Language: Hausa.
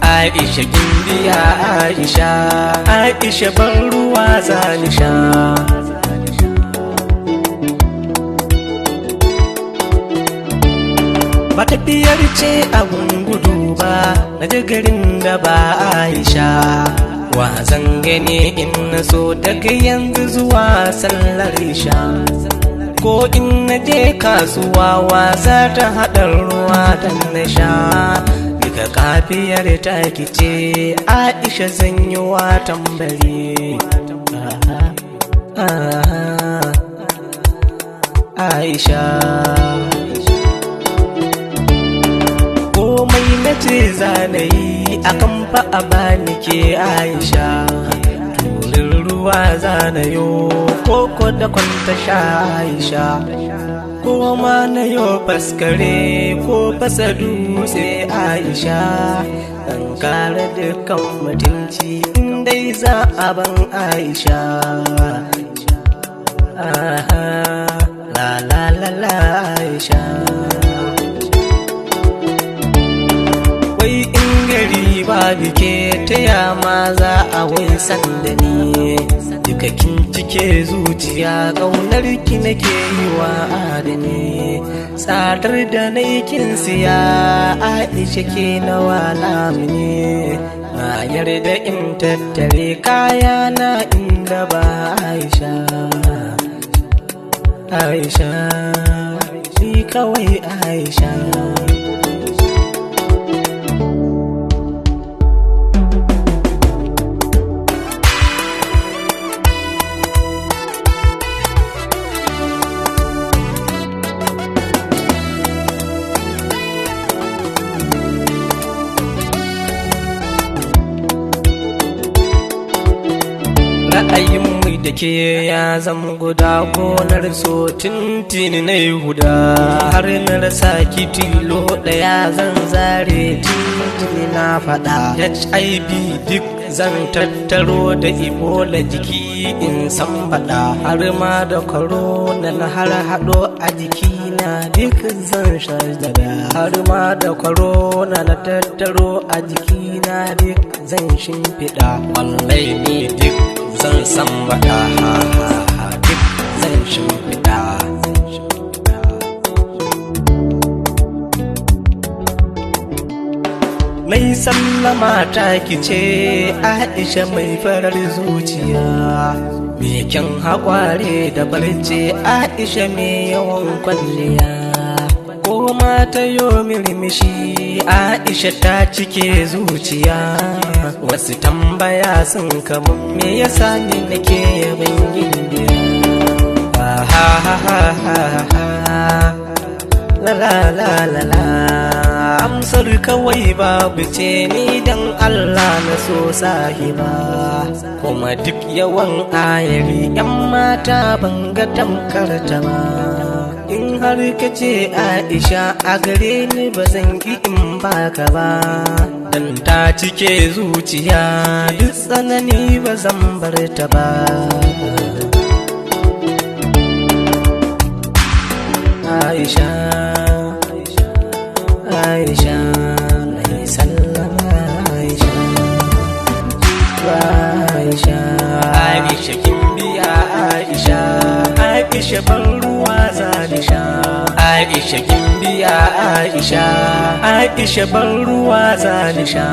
Aisha gimbiya Aisha ban ruwa zani sha. Ba tafiyar ce abun gudu ba na garin da ba Aisha. Wa zan gane in na so daga yanzu zuwa sallar isha. Ko in na je kasuwa wasa ta haɗar ruwa dan na sha. Daga kafiyar taki ce Aisha zan yi wa tambari. Aisha komai na ce zanayi akan fa a bani ke Aisha. Turin ruwa zanayo koko da kwanta sha Aisha. Ko ma na yo faskare ko fasa dutse Aisha. Dan kare dukkan mutunci indai za a ban Aisha. La la la la Aisha. Wai in gari ba bike ta yama za a wai sanda ni. Duka kin cike zuciya ƙaunar ki nake yi wa adani. Tsadar da na kin siya Aisha ke na wala mini. Na yarda in tattare kaya na inda ba Aisha. Aisha shi kawai Aisha. Ra'ayinmu da ke ya zama guda gonar so tintini na huda. Har na rasa ki tilo ɗaya zan zare tintini na faɗa. HIV duk zan tattaro da Ebola jiki in san faɗa. Har ma da corona na har haɗo a jikina duk zan shaddada. Har ma da corona na tattaro a jikina duk zan shimfiɗa. Wallahi ni duk zan san baɗa duk zan shimfiɗa. Mai sallama ta kice Aisha mai farar zuciya. Me kyan haƙware da barce Aisha mai yawan kwalliya. Ko mata yo mirmishi Aisha ta cike zuciya. Wasu tambaya sun kamun me yasa ni nake yaban gindiya. La la la la la. Amsar kawai babu ce ni dan Allah na so sahiba. Kuma duk yawan ayari yan mata ban ga tamkar ta ba. In har ka ce Aisha a gare ni ba zan ki in baka ba. Dan ta cike zuciya duk tsanani ba zan bar ta ba. Aisha Aisha mai sallama Aisha. Aisha Aisha gimbiya Aisha. Aisha ban ruwa zani sha. Aisha gimbiya Aisha. Aisha ban ruwa zani sha.